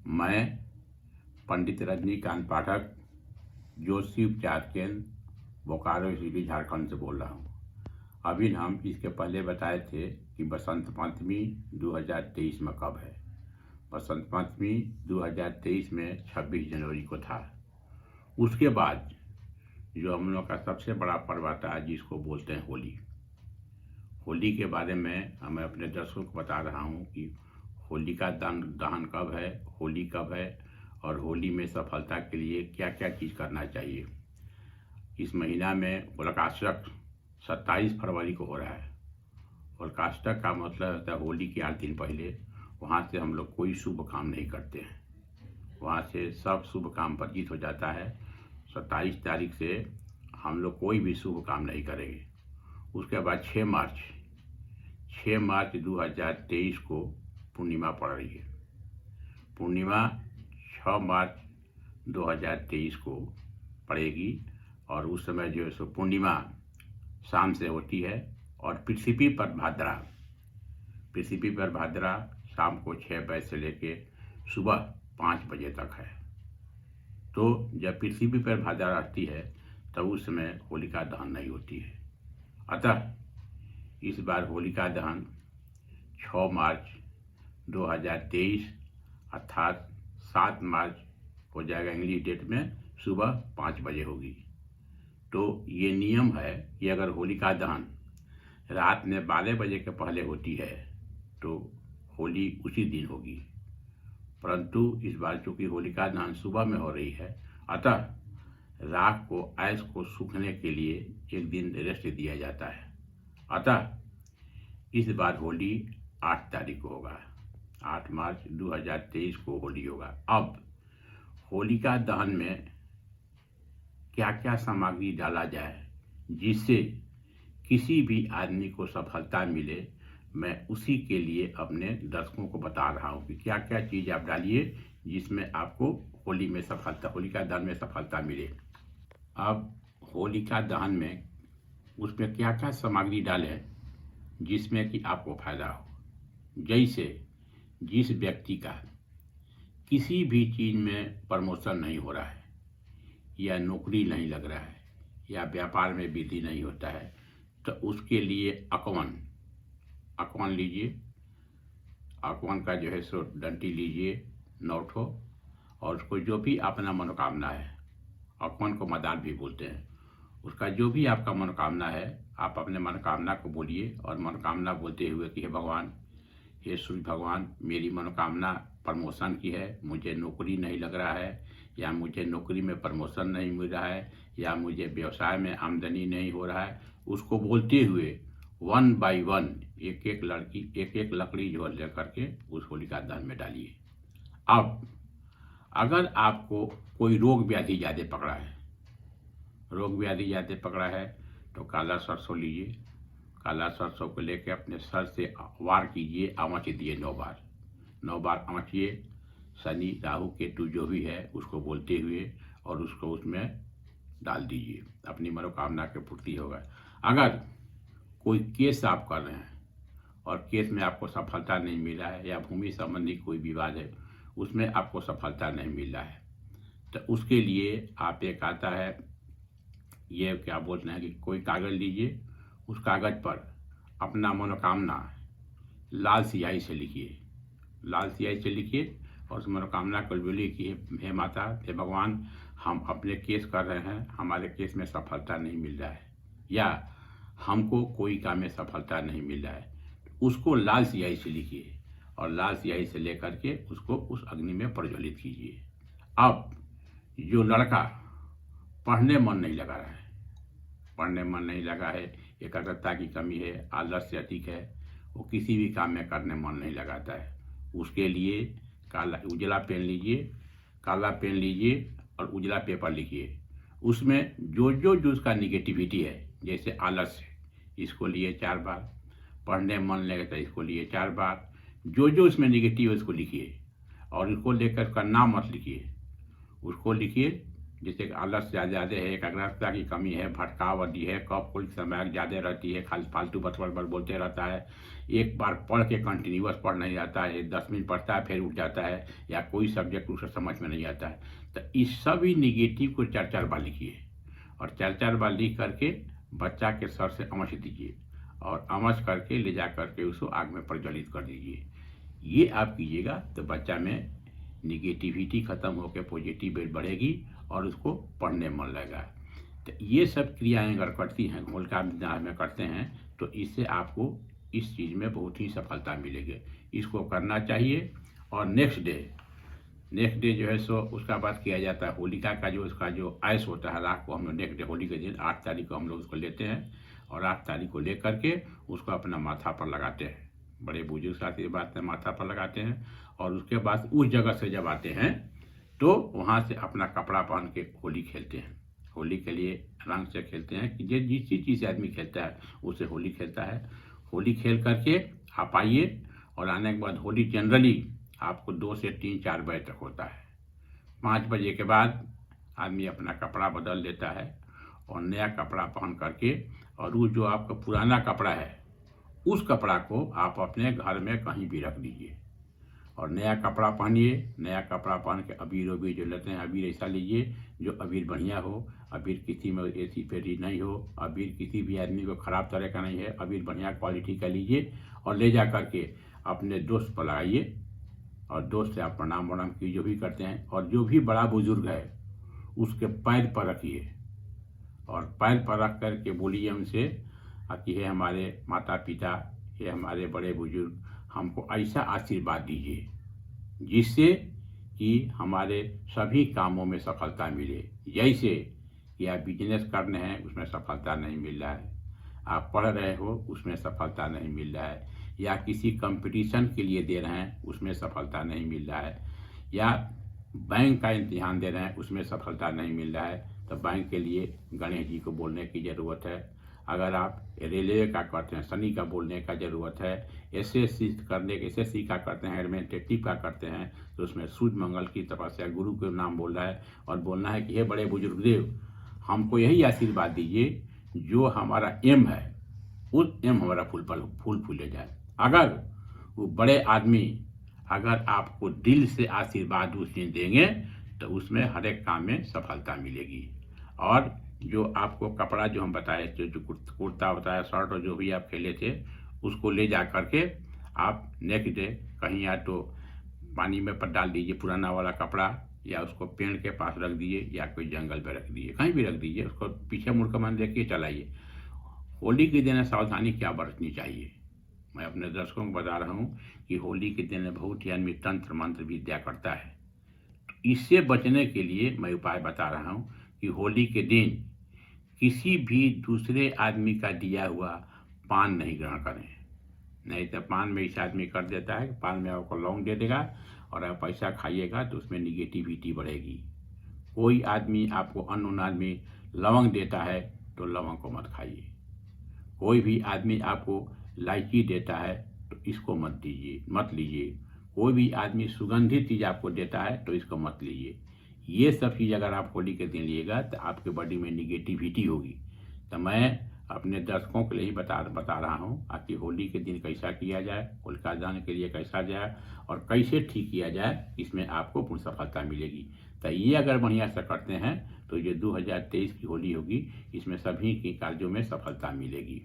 मैं पंडित रजनीकांत पाठक ज्योतिषी उपचार केंद्र बोकारो सिटी झारखंड से बोल रहा हूँ। अभी हम इसके पहले बताए थे कि बसंत पंचमी 2023 में कब है। बसंत पंचमी 2023 में 26 जनवरी को था। उसके बाद जो हम लोग का सबसे बड़ा पर्व आता है जिसको बोलते हैं होली। होली के बारे में मैं अपने दर्शकों को बता रहा हूँ कि होली का दहन कब है, होली कब है और होली में सफलता के लिए क्या क्या चीज़ करना चाहिए। इस महीना में होलिकाष्टक 27 फरवरी को हो रहा है। होलिकाष्टक का मतलब होता है होली के 8 दिन पहले वहाँ से हम लोग कोई शुभ काम नहीं करते हैं, वहाँ से सब शुभ काम वर्जित हो जाता है। 27 तारीख से हम लोग कोई भी शुभ काम नहीं करेंगे। उसके बाद 6 मार्च 2023 को पूर्णिमा पड़ रही है। पूर्णिमा 6 मार्च 2023 को पड़ेगी और उस समय जो है सो पूर्णिमा शाम से होती है और पृथ्वी पर भाद्रा शाम को 6 बजे से लेके सुबह 5 बजे तक है। तो जब पृथ्वी पर भाद्रा रहती है तब उस समय होलिका दहन नहीं होती है। अतः इस बार होलिका दहन 6 मार्च 2023 अर्थात 7 मार्च हो जाएगा इंग्लिश डेट में, सुबह 5 बजे होगी। तो ये नियम है कि अगर होलिका दहन रात में 12 बजे के पहले होती है तो होली उसी दिन होगी, परंतु इस बार चूंकि होलिका दहन सुबह में हो रही है अतः राख को ऐश को सूखने के लिए एक दिन रेस्ट दिया जाता है। अतः इस बार होली 8 तारीख को होगा, 8 मार्च 2023 को होली होगा। अब होलिका दहन में क्या क्या सामग्री डाला जाए जिससे किसी भी आदमी को सफलता मिले, मैं उसी के लिए अपने दर्शकों को बता रहा हूँ कि क्या क्या चीज़ आप डालिए जिसमें आपको होलिका दहन में सफलता मिले। अब होलिका दहन में उसमें क्या क्या सामग्री डालें जिसमें कि आपको फायदा हो। जैसे जिस व्यक्ति का किसी भी चीज़ में प्रमोशन नहीं हो रहा है या नौकरी नहीं लग रहा है या व्यापार में वृद्धि नहीं होता है तो उसके लिए अकवन लीजिए। अकवन का जो है सो डंटी लीजिए 9 ठो और उसको जो भी अपना मनोकामना है, अकवन को मदार भी बोलते हैं, उसका जो भी आपका मनोकामना है आप अपने मनोकामना को बोलिए और मनोकामना बोलते हुए कि हे भगवान, हे सूर्य भगवान, मेरी मनोकामना प्रमोशन की है, मुझे नौकरी नहीं लग रहा है या मुझे नौकरी में प्रमोशन नहीं मिल रहा है या मुझे व्यवसाय में आमदनी नहीं हो रहा है। उसको बोलते हुए 1 बाय 1 एक एक लकड़ी जो ले करके उस होलिका दहन में डालिए। अब अगर आपको कोई रोग व्याधि ज़्यादा पकड़ा है तो काला सरसों लीजिए। काला सरसों को लेकर अपने सर से वार कीजिए, आँच दिए 9 बार आँचिए। शनि राहु केतु जो भी है उसको बोलते हुए और उसको उसमें डाल दीजिए, अपनी मनोकामना की पूर्ति होगा। अगर कोई केस आप कर रहे हैं और केस में आपको सफलता नहीं मिला है या भूमि संबंधी कोई विवाद है उसमें आपको सफलता नहीं मिल रहा है तो उसके लिए आप एक आता है, ये क्या बोलते हैं कि कोई कागज़ लीजिए, उस कागज़ पर अपना मनोकामना लाल स्याही से लिखिए और उस मनोकामना को बोलिए कि हे माता, हे भगवान, हम अपने केस कर रहे हैं, हमारे केस में सफलता नहीं मिल रहा है या हमको कोई काम में सफलता नहीं मिल रहा है। उसको लाल स्याही से लिखिए और लाल स्याही से लेकर के उसको उस अग्नि में प्रज्वलित कीजिए। अब जो लड़का पढ़ने मन नहीं लगा है, एकाग्रता की कमी है, आलस्य अधिक है, वो किसी भी काम में करने मन नहीं लगाता है, उसके लिए काला पेन लीजिए और उजला पेपर लिखिए। उसमें जो उसका निगेटिविटी है, जैसे आलस्य, इसको लिए 4 बार, पढ़ने मन लगता है, इसको लिए 4 बार, जो उसमें निगेटिव है उसको लिखिए और उसको लेकर उसका नाम मत लिखिए, उसको लिखिए जैसे कि आलस ज़्यादा है, एकाग्रता की कमी है, भटकाव अधिक है, कफ कोल्ड की समय ज़्यादा रहती है, खाली फालतू बस बोलते रहता है, एक बार पढ़ के कंटिन्यूअस पढ़ नहीं आता है, 10 मिनट पढ़ता है फिर उठ जाता है, या कोई सब्जेक्ट उसे समझ में नहीं आता है। तो इस सभी निगेटिव को 4-4 बार लिखिए और 4-4 बार लिख करके बच्चा के सर से अमच दीजिए और अमच करके ले जा करके उसको आग में प्रज्वलित कर दीजिए। ये आप कीजिएगा तो बच्चा में निगेटिविटी खत्म होकर पॉजिटिव बढ़ेगी और उसको पढ़ने मन लगेगा। तो ये सब क्रियाएं अगर करती हैं, होलिका दहन में करते हैं, तो इससे आपको इस चीज़ में बहुत ही सफलता मिलेगी। इसको करना चाहिए। और नेक्स्ट डे जो है सो उसका बाद किया जाता है होलिका का जो उसका जो आयस होता है, राख को हम लोग नेक्स्ट डे होली के दिन 8 तारीख को हम लोग उसको लेते हैं और 8 तारीख को ले करके उसको अपना माथा पर लगाते हैं। बड़े बुजुर्ग साथ ये बात माथा पर लगाते हैं और उसके बाद उस जगह से जब आते हैं तो वहाँ से अपना कपड़ा पहन के होली खेलते हैं। होली के लिए रंग से खेलते हैं कि जिस चीज़ से आदमी खेलता है उससे होली खेलता है। होली खेल करके आप आइए और आने के बाद होली जनरली आपको 2 से 3-4 बजे तक होता है। 5 बजे के बाद आदमी अपना कपड़ा बदल लेता है और नया कपड़ा पहन करके, और वो जो आपका पुराना कपड़ा है उस कपड़ा को आप अपने घर में कहीं भी रख दीजिए और नया कपड़ा पहनिए। नया कपड़ा पहन के अबीर जो लेते हैं, अबीर ऐसा लीजिए जो अबीर बढ़िया हो, अबीर किसी में ऐसी फेरी नहीं हो, अबीर किसी भी आदमी को ख़राब तरह का नहीं है, अबीर बढ़िया क्वालिटी का लीजिए और ले जा करके अपने दोस्त पर लगाइए और दोस्त से आप प्रणाम वणाम की जो भी करते हैं, और जो भी बड़ा बुजुर्ग है उसके पैर पर रखिए और पैर पर रख करके बोलिए उनसे कि हे हमारे माता पिता, हे हमारे बड़े बुजुर्ग, हमको ऐसा आशीर्वाद दीजिए जिससे कि हमारे सभी कामों में सफलता मिले। जैसे कि आप बिजनेस कर रहे हैं उसमें सफलता नहीं मिल रहा है, आप पढ़ रहे हो उसमें सफलता नहीं मिल रहा है, या किसी कंपटीशन के लिए दे रहे हैं उसमें सफलता नहीं मिल रहा है, या बैंक का इम्तिहान दे रहे हैं उसमें सफलता नहीं मिल रहा है, तो बैंक के लिए गणेश जी को बोलने की ज़रूरत है। अगर आप रेलवे का करते हैं शनि का बोलने का ज़रूरत है। एसएससी का करते हैं, एडमिनिस्ट्रेटिव का करते हैं, तो उसमें सूर्य मंगल की तपस्या गुरु के नाम बोल रहा है और बोलना है कि हे बड़े बुजुर्ग देव, हमको यही आशीर्वाद दीजिए जो हमारा एम है उस एम हमारा फूले जाए। अगर वो बड़े आदमी अगर आपको दिल से आशीर्वाद उस दिन देंगे तो उसमें हर एक काम में सफलता मिलेगी। और जो आपको कपड़ा जो हम बताए थे, जो कुर्ता बताया, शर्ट और जो भी आप खेले थे, उसको ले जा करके आप नेक्स्ट डे कहीं या तो पानी में पर डाल दीजिए पुराना वाला कपड़ा, या उसको पेड़ के पास रख दीजिए, या कोई जंगल में रख दीजिए, कहीं भी रख दीजिए, उसको पीछे मुड़ कर मान देखिए चलाइए। होली के दिन सावधानी क्या बरतनी चाहिए, मैं अपने दर्शकों को बता रहा हूँ कि होली के दिन बहुत ही आदमी तंत्र मंत्र विद्या करता है। तो इससे बचने के लिए मैं उपाय बता रहा हूँ कि होली के दिन किसी भी दूसरे आदमी का दिया हुआ पान नहीं ग्रहण करें। नहीं तो पान में इस आदमी कर देता है, पान में आपको लौंग दे देगा और आप पैसा खाइएगा तो उसमें निगेटिविटी बढ़ेगी। कोई आदमी आपको अननोन आदमी लवंग देता है तो लवंग को मत खाइए। कोई भी आदमी आपको इलायची देता है तो इसको मत लीजिए। कोई भी आदमी सुगंधित चीज़ आपको देता है तो इसको मत लीजिए। ये सब चीज़ अगर आप होली के दिन लिएगा तो आपके बॉडी में निगेटिविटी होगी। तो मैं अपने दर्शकों के लिए ही बता रहा हूँ कि होली के दिन कैसा किया जाए, होलिका दहन के लिए कैसा जाए और कैसे ठीक किया जाए, इसमें आपको पूर्ण सफलता मिलेगी। तो ये अगर बढ़िया से करते हैं तो ये 2023 की होली होगी, इसमें सभी के कार्यों में सफलता मिलेगी।